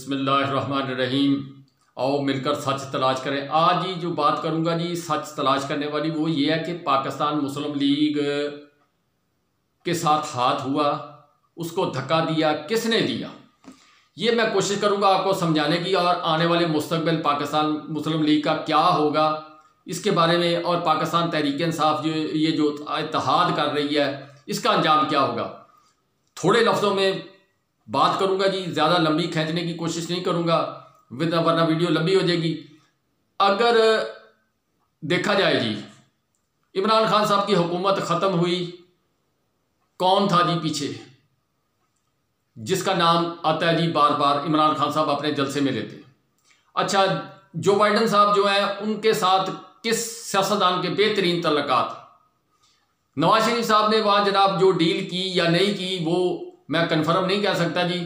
बिस्मिल्लाहिर्रहमानिर्रहीम। आओ मिलकर सच तलाश करें। आज ही जो बात करूंगा जी सच तलाश करने वाली वो ये है कि पाकिस्तान मुस्लिम लीग के साथ हाथ हुआ, उसको धक्का दिया, किसने दिया, ये मैं कोशिश करूंगा आपको समझाने की, और आने वाले मुस्तकबिल पाकिस्तान मुस्लिम लीग का क्या होगा इसके बारे में, और पाकिस्तान तहरीक इंसाफ ये जो इत्तेहाद कर रही है इसका अंजाम क्या होगा। थोड़े लफ्ज़ों में बात करूंगा जी, ज़्यादा लंबी खींचने की कोशिश नहीं करूंगा वरना वीडियो लंबी हो जाएगी। अगर देखा जाए जी, इमरान खान साहब की हुकूमत ख़त्म हुई, कौन था जी पीछे जिसका नाम आता है जी बार बार इमरान खान साहब अपने जलसे में लेते हैं। अच्छा, जो बाइडन साहब जो हैं उनके साथ किस सियासतदान के बेहतरीन तल्लुकात। नवाज शरीफ साहब ने वहाँ जनाब जो डील की या नहीं की वो मैं कन्फर्म नहीं कह सकता जी,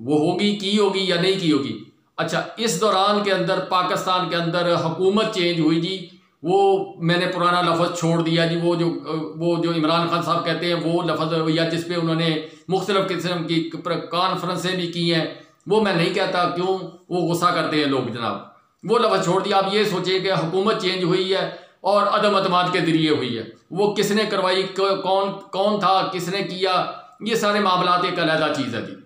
वो होगी की होगी या नहीं की होगी। अच्छा, इस दौरान के अंदर पाकिस्तान के अंदर हुकूमत चेंज हुई जी, वो मैंने पुराना लफ्ज़ छोड़ दिया जी, वो जो इमरान खान साहब कहते हैं वो लफ्ज़, या जिस पे उन्होंने मुख्तलिफ़ किस्म की कॉन्फ्रेंसें भी की हैं, वो मैं नहीं कहता, क्यों वो गुस्सा करते हैं लोग जनाब, वो लफ्ज़ छोड़ दिया। आप ये सोचिए कि हुकूमत चेंज हुई है और अदम अतमाद के ज़रिए हुई है, वो किसने करवाई, कौन था, किसने किया, ये सारे मामलात एक अलग चीज़ है जी,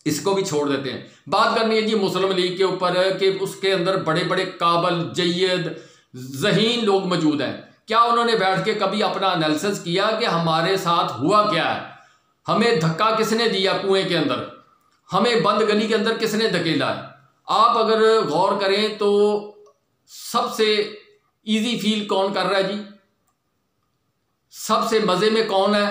इसको भी छोड़ देते हैं। बात करनी है जी मुस्लिम लीग के ऊपर कि उसके अंदर बड़े बड़े काबिल जय्यद ज़हीन लोग मौजूद हैं। क्या उन्होंने बैठ के कभी अपना एनालिसिस किया कि हमारे साथ हुआ क्या है, हमें धक्का किसने दिया कुएं के अंदर, हमें बंद गली के अंदर किसने धकेला है। आप अगर गौर करें तो सबसे इजी फील कौन कर रहा है जी, सबसे मज़े में कौन है,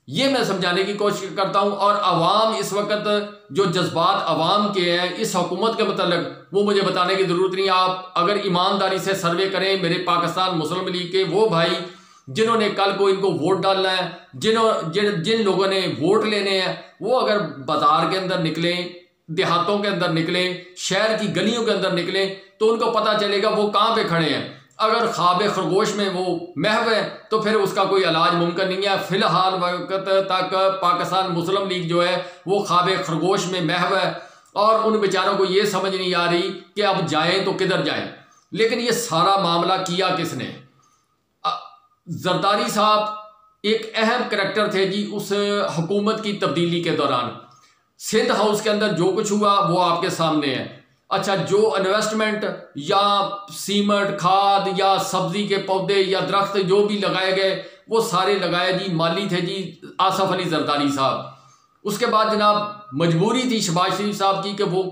ये मैं समझाने की कोशिश करता हूं। और अवाम इस वक्त जो जज्बात अवाम के हैं इस हुकूमत के मतलब, वो मुझे बताने की ज़रूरत नहीं। आप अगर ईमानदारी से सर्वे करें मेरे पाकिस्तान मुस्लिम लीग के वो भाई जिन्होंने कल को इनको वोट डालना है, जिन लोगों ने वोट लेने हैं, वो अगर बाजार के अंदर निकलें, देहातों के अंदर निकलें, शहर की गलियों के अंदर निकलें, तो उनको पता चलेगा वो कहाँ पे खड़े हैं। अगर ख्वाब खरगोश में वो महव है तो फिर उसका कोई इलाज मुमकिन नहीं है। फिलहाल वक्त तक पाकिस्तान मुस्लिम लीग जो है वो ख्वाब खरगोश में महव है, और उन बेचारों को ये समझ नहीं आ रही कि अब जाएं तो किधर जाएं। लेकिन ये सारा मामला किया किसने। जरदारी साहब एक अहम करैक्टर थे जी उस हुकूमत की तब्दीली के दौरान। सिंध हाउस के अंदर जो कुछ हुआ वो आपके सामने है। अच्छा, जो इन्वेस्टमेंट या सीमेंट, खाद या सब्जी के पौधे या दरख्त जो भी लगाए गए वो सारे लगाए जी, माली थे जी आसफ अली जरदारी साहब। उसके बाद जनाब मजबूरी थी शहबाज शरीफ साहब की कि वो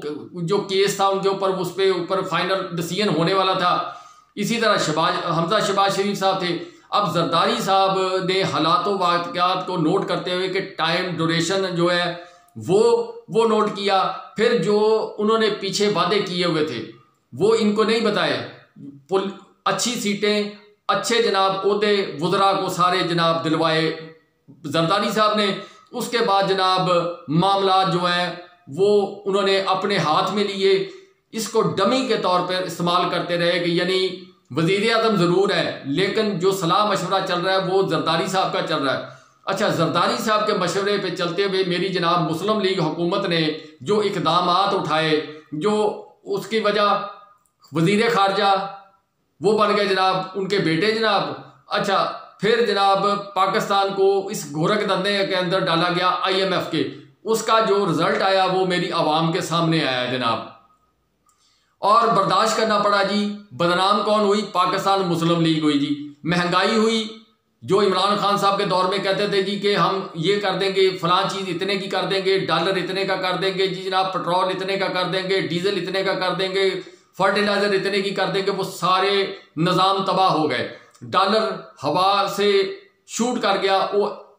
जो केस था उनके ऊपर उस पर ऊपर फाइनल डिसीजन होने वाला था। इसी तरह हमजा शहबाज शरीफ साहब थे। अब जरदारी साहब ने हालातों वाक़यात को नोट करते हुए कि टाइम ड्यूरेशन जो है वो नोट किया, फिर जो उन्होंने पीछे वादे किए हुए थे वो इनको नहीं बताए। अच्छी सीटें, अच्छे जनाब ओहदे वज़रा को सारे जनाब दिलवाए जरदारी साहब ने। उसके बाद जनाब मामला जो हैं वो उन्होंने अपने हाथ में लिए, इसको डमी के तौर पर इस्तेमाल करते रहे कि यानी वज़ीर आज़म ज़रूर है लेकिन जो सलाह मशवरा चल रहा है वो जरदारी साहब का चल रहा है। अच्छा, जरदारी साहब के मशवरे पे चलते हुए मेरी जनाब मुस्लिम लीग हुकूमत ने जो इक़दामात उठाए, जो उसकी वजह वज़ीर ख़ारजा वो बन गए जनाब उनके बेटे जनाब। अच्छा, फिर जनाब पाकिस्तान को इस घोरक धंधे के अंदर डाला गया IMF के, उसका जो रिज़ल्ट आया वो मेरी आवाम के सामने आया जनाब, और बर्दाश्त करना पड़ा जी। बदनाम कौन हुई? पाकिस्तान मुस्लिम लीग हुई जी। महंगाई हुई, जो इमरान खान साहब के दौर में कहते थे जी कि हम ये कर देंगे, फलां चीज़ इतने की कर देंगे, डॉलर इतने का कर देंगे जी जनाब, पेट्रोल इतने का कर देंगे, डीजल इतने का कर देंगे, फर्टिलाइज़र इतने की कर देंगे, वो सारे निज़ाम तबाह हो गए। डॉलर हवा से शूट कर गया,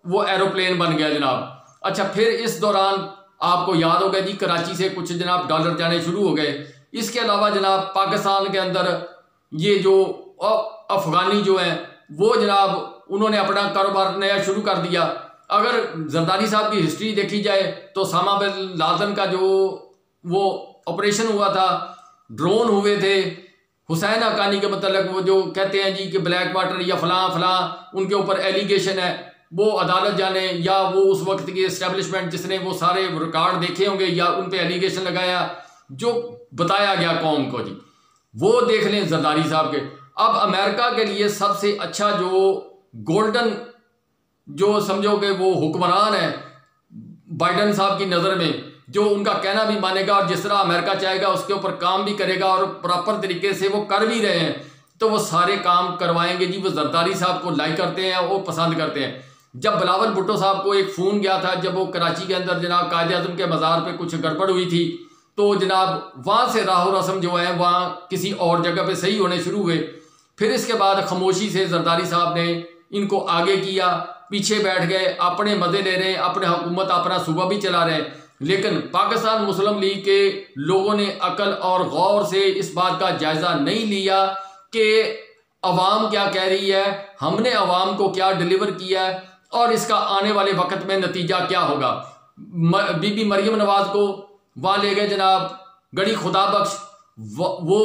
वो एरोप्लेन बन गया जनाब। अच्छा, फिर इस दौरान आपको याद होगा जी कराची से कुछ जनाब डॉलर जाने शुरू हो गए। इसके अलावा जनाब पाकिस्तान के अंदर ये जो अफगानी जो हैं वो जनाब उन्होंने अपना कारोबार नया शुरू कर दिया। अगर जरदारी साहब की हिस्ट्री देखी जाए तो ओसामा बिन लादेन का जो वो ऑपरेशन हुआ था, ड्रोन हुए थे, हुसैन हक्कानी के मतलब वो जो कहते हैं जी कि ब्लैक वाटर या फलां उनके ऊपर एलिगेशन है, वो अदालत जाने या वो उस वक्त की एस्टेब्लिशमेंट जिसने वो सारे रिकॉर्ड देखे होंगे या उन पे एलिगेशन लगाया जो बताया गया कौम को जी, वो देख लें जरदारी साहब के। अब अमेरिका के लिए सबसे अच्छा जो गोल्डन जो समझो कि वो हुक्मरान है बाइडन साहब की नज़र में, जो उनका कहना भी मानेगा और जिस तरह अमेरिका चाहेगा उसके ऊपर काम भी करेगा और प्रॉपर तरीके से वो कर भी रहे हैं, तो वो सारे काम करवाएंगे जी। वो जरदारी साहब को लाइक करते हैं, वो पसंद करते हैं। जब बिलावल भुट्टो साहब को एक फ़ोन गया था जब वो कराची के अंदर जनाब कायद आज़म के मज़ार पे कुछ गड़बड़ हुई थी, तो जनाब वहाँ से राह रस्म जो है वहाँ किसी और जगह पे सही होने शुरू हुए। फिर इसके बाद खामोशी से जरदारी साहब ने इनको आगे किया, पीछे बैठ गए, अपने मज़े ले रहे हैं, अपने हुकूमत अपना सूबा भी चला रहे हैं। लेकिन पाकिस्तान मुस्लिम लीग के लोगों ने अकल और गौर से इस बात का जायज़ा नहीं लिया कि अवाम क्या कह रही है, हमने अवाम को क्या डिलीवर किया है और इसका आने वाले वक्त में नतीजा क्या होगा। बीबी मरियम नवाज को वहाँ ले गए जनाब, गड़ी खुदा बख्श, वो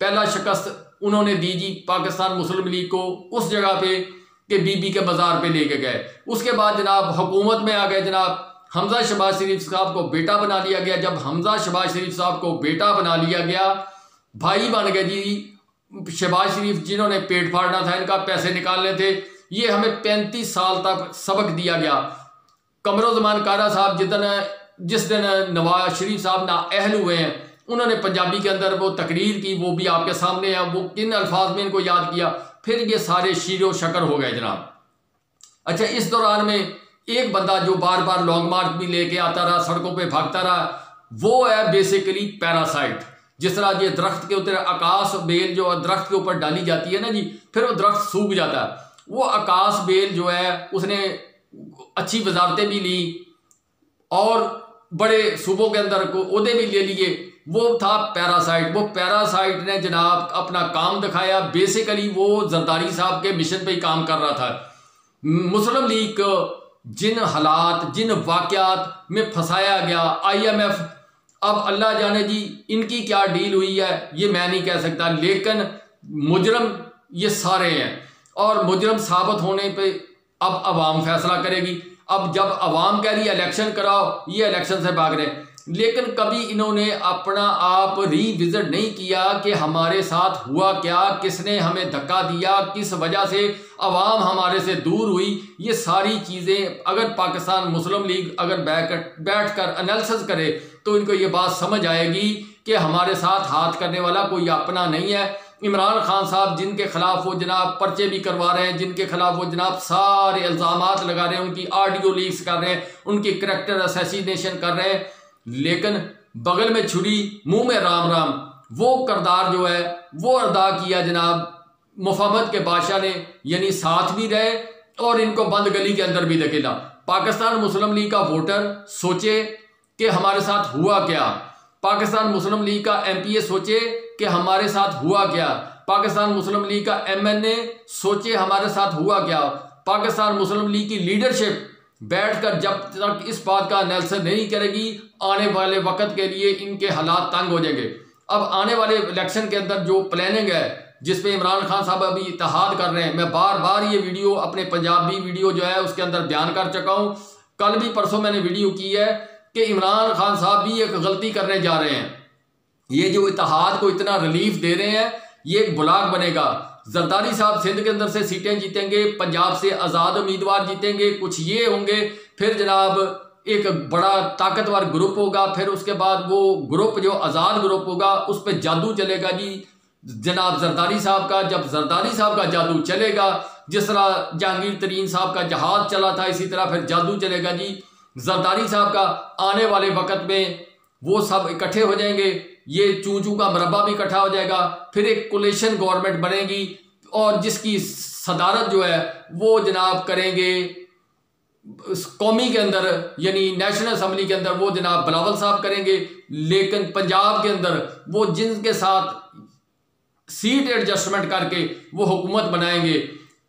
पहला शिकस्त उन्होंने दी जी पाकिस्तान मुस्लिम लीग को उस जगह पे कि बीबी के बाजार पे लेके गए। उसके बाद जनाब हुकूमत में आ गए जनाब, हमजा शहबाज शरीफ साहब को बेटा बना लिया गया। जब हमजा शहबाज शरीफ साहब को बेटा बना लिया गया, भाई बन गए जी शहबाज शरीफ, जिन्होंने पेट फाड़ना था, इनका पैसे निकालने थे। ये हमें 35 साल तक सबक दिया गया। कमरुज़्ज़मान कारा साहब जिस दिन नवाज शरीफ साहब नाअहल हुए हैं, उन्होंने पंजाबी के अंदर वो तकरीर की, वो भी आपके सामने है, वो किन अल्फाज में इनको याद किया, फिर ये सारे शीरो शकर हो गए जनाब। अच्छा, इस दौरान में एक बंदा जो बार बार लॉन्ग मार्च भी लेके आता रहा, सड़कों पे भागता रहा, वो है बेसिकली पैरासाइट। जिस तरह ये दरख्त के ऊपर आकाश बेल जो दरख्त के ऊपर डाली जाती है ना जी, फिर वो दरख्त सूख जाता है। वो आकाश बेल जो है उसने अच्छी वजारतें भी ली और बड़े सूबों के अंदर को ओहदे भी ले लिए, वो था पैरासाइट। वो पैरासाइट ने जनाब अपना काम दिखाया। बेसिकली वो जरदारी साहब के मिशन पे ही काम कर रहा था। मुस्लिम लीग को जिन हालात जिन वाक़यात में फंसाया गया, IMF, अब अल्लाह जाने जी इनकी क्या डील हुई है ये मैं नहीं कह सकता, लेकिन मुजरम ये सारे हैं और मुजरम साबित होने पे अब अवाम फैसला करेगी। अब जब अवाम कह रही है इलेक्शन कराओ, ये इलेक्शन से भाग रहे हैं, लेकिन कभी इन्होंने अपना आप रीविजिट नहीं किया कि हमारे साथ हुआ क्या, किसने हमें धक्का दिया, किस वजह से अवाम हमारे से दूर हुई। ये सारी चीज़ें अगर पाकिस्तान मुस्लिम लीग अगर बैठ कर एनालिसिस करे तो इनको ये बात समझ आएगी कि हमारे साथ हाथ करने वाला कोई अपना नहीं है। इमरान खान साहब जिनके खिलाफ वो जनाब पर्चे भी करवा रहे हैं, जिनके खिलाफ वो जनाब सारे इल्ज़ामात लगा रहे हैं, उनकी ऑडियो लीक्स कर रहे हैं, उनकी करैक्टर असैसिनेशन कर रहे हैं, लेकिन बगल में छुरी मुंह में राम राम, वो करदार जो है वो अदा किया जनाब मुफाहमत के बादशाह ने, यानी साथ भी रहे और इनको बंद गली के अंदर भी धकेला। पाकिस्तान मुस्लिम लीग का वोटर सोचे कि हमारे साथ हुआ क्या, पाकिस्तान मुस्लिम लीग का MPA सोचे कि हमारे साथ हुआ क्या, पाकिस्तान मुस्लिम लीग का MNA सोचे हमारे साथ हुआ क्या। पाकिस्तान मुस्लिम लीग की लीडरशिप बैठकर जब तक इस बात का एनालिसिस नहीं करेगी, आने वाले वक्त के लिए इनके हालात तंग हो जाएंगे। अब आने वाले इलेक्शन के अंदर जो प्लानिंग है जिसपे इमरान खान साहब अभी इत्तेहाद कर रहे हैं, मैं बार बार ये वीडियो अपने पंजाबी वीडियो जो है उसके अंदर बयान कर चुका हूँ। कल भी परसों मैंने वीडियो की है कि इमरान खान साहब भी एक गलती करने जा रहे हैं। ये जो इत्तेहाद को इतना रिलीफ दे रहे हैं, ये एक ब्लॉक बनेगा। जरदारी साहब सिंध के अंदर से सीटें जीतेंगे, पंजाब से आज़ाद उम्मीदवार जीतेंगे, कुछ ये होंगे, फिर जनाब एक बड़ा ताकतवर ग्रुप होगा, फिर उसके बाद वो ग्रुप जो आज़ाद ग्रुप होगा उस पर जादू चलेगा जी जनाब जरदारी साहब का। जब जरदारी साहब का जादू चलेगा, जिस तरह जहांगीर तरीन साहब का जहाज चला था, इसी तरह फिर जादू चलेगा जी जरदारी साहब का। आने वाले वक्त में वो सब इकट्ठे हो जाएंगे, ये चूचू का मरबा भी इकट्ठा हो जाएगा, फिर एक कोलिशन गवर्नमेंट बनेगी और जिसकी सदारत जो है वो जनाब करेंगे कौमी के अंदर यानी नेशनल असम्बली के अंदर वो जनाब बिलावल साहब करेंगे, लेकिन पंजाब के अंदर वो जिनके साथ सीट एडजस्टमेंट करके वो हुकूमत बनाएंगे।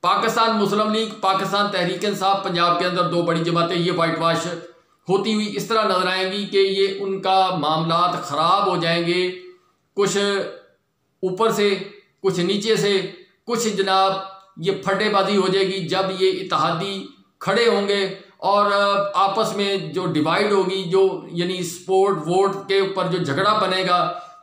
पाकिस्तान मुस्लिम लीग, पाकिस्तान तहरीक इंसाफ, पंजाब के अंदर दो बड़ी जमातें ये वाइट वाश होती हुई इस तरह नजर आएंगी कि ये उनका मामलात ख़राब हो जाएंगे, कुछ ऊपर से कुछ नीचे से, कुछ जनाब ये फटेबाजी हो जाएगी जब ये इत्तेहादी खड़े होंगे और आपस में जो डिवाइड होगी, जो यानी सपोर्ट वोट के ऊपर जो झगड़ा बनेगा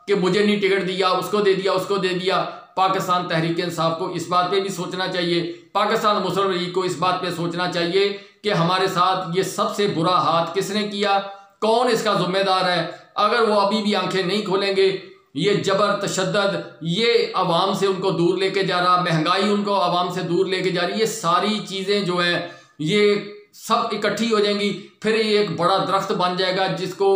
कि मुझे नहीं टिकट दिया, उसको दे दिया, उसको दे दिया, पाकिस्तान तहरीक इंसाफ को इस बात पे भी सोचना चाहिए, पाकिस्तान मुस्लिम लीग को इस बात पे सोचना चाहिए कि हमारे साथ ये सबसे बुरा हाथ किसने किया, कौन इसका जिम्मेदार है। अगर वो अभी भी आंखें नहीं खोलेंगे, ये जबर तशद्दद ये अवाम से उनको दूर लेके जा रहा, महंगाई उनको अवाम से दूर लेके जा रही, ये सारी चीज़ें जो हैं ये सब इकट्ठी हो जाएंगी, फिर ये एक बड़ा दरख्त बन जाएगा जिसको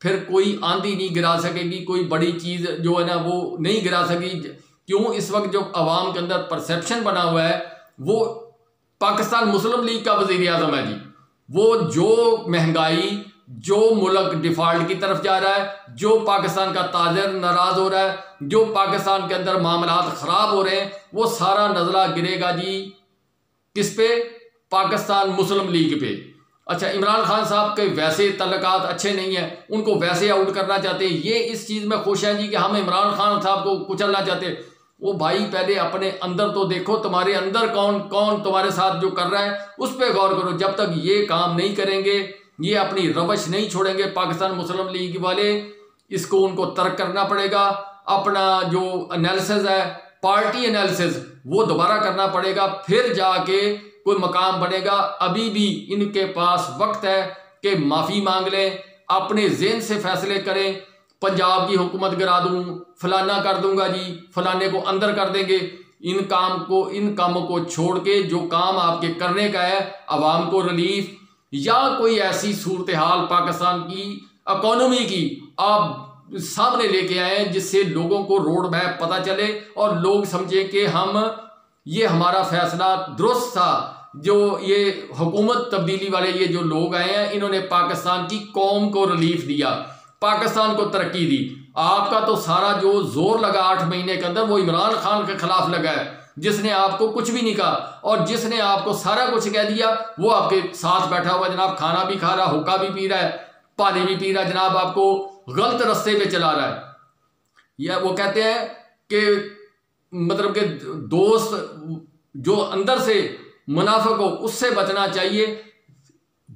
फिर कोई आंधी नहीं गिरा सकेगी, कोई बड़ी चीज़ जो है ना वो नहीं गिरा सकेगी। क्यों? इस वक्त जो अवाम के अंदर परसेप्शन बना हुआ है वो पाकिस्तान मुस्लिम लीग का वज़ीर आज़म है जी। वो जो महंगाई, जो मुल्क डिफॉल्ट की तरफ जा रहा है, जो पाकिस्तान का ताजर नाराज हो रहा है, जो पाकिस्तान के अंदर मामलात ख़राब हो रहे हैं, वो सारा नजला गिरेगा जी किस पे? पाकिस्तान मुस्लिम लीग पे। अच्छा, इमरान खान साहब के वैसे तल्लुकात अच्छे नहीं हैं, उनको वैसे आउट करना चाहते हैं, ये इस चीज़ में खुश हैं जी कि हम इमरान खान साहब को कुचलना चाहते हैं। वो भाई पहले अपने अंदर तो देखो, तुम्हारे अंदर कौन कौन तुम्हारे साथ जो कर रहा है उस पर गौर करो। जब तक ये काम नहीं करेंगे, ये अपनी रवश नहीं छोड़ेंगे पाकिस्तान मुस्लिम लीग वाले, इसको उनको तर्क करना पड़ेगा। अपना जो एनालिसिस है, पार्टी एनालिसिस, वो दोबारा करना पड़ेगा, फिर जाके कोई मकाम बनेगा। अभी भी इनके पास वक्त है कि माफ़ी मांग लें, अपने ज़हन से फैसले करें। पंजाब की हुकूमत गिरा दूँ, फलाना कर दूंगा जी, फलाने को अंदर कर देंगे। इन कामों को छोड़ के जो काम आपके करने का है, आवाम को रिलीफ या कोई ऐसी सूरत हाल पाकिस्तान की इकोनॉमी की आप सामने लेके आए जिससे लोगों को रोड मैप पता चले और लोग समझें कि ये हमारा फैसला दुरुस्त था। जो ये हुकूमत तब्दीली वाले ये जो लोग आए हैं, इन्होंने पाकिस्तान की कौम को रिलीफ दिया, पाकिस्तान को तरक्की दी। आपका तो सारा जो जोर लगा 8 महीने के अंदर वो इमरान खान के खिलाफ लगा है, जिसने आपको कुछ भी नहीं कहा और जिसने आपको सारा कुछ कह दिया। वो आपके साथ बैठा हुआ जनाब, खाना भी खा रहा, हुक्का भी पी रहा है, पानी भी पी रहा है जनाब, आपको गलत रास्ते पे चला रहा है। या वो कहते हैं कि मतलब कि दोस्त जो अंदर से मुनाफिक हो उससे बचना चाहिए।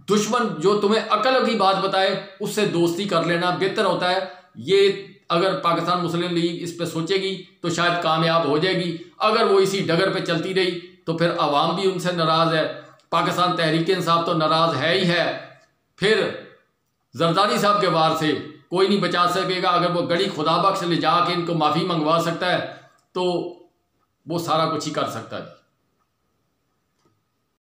दुश्मन जो तुम्हें अकल की बात बताए उससे दोस्ती कर लेना बेहतर होता है। ये अगर पाकिस्तान मुस्लिम लीग इस पे सोचेगी तो शायद कामयाब हो जाएगी। अगर वो इसी डगर पे चलती रही तो फिर अवाम भी उनसे नाराज़ है, पाकिस्तान तहरीक इंसाफ तो नाराज़ है ही है। फिर जरदारी साहब के वार से कोई नहीं बचा सकेगा। अगर वो गड़ी खुदा बख्श ले जाके इनको माफ़ी मंगवा सकता है तो वो सारा कुछ ही कर सकता है।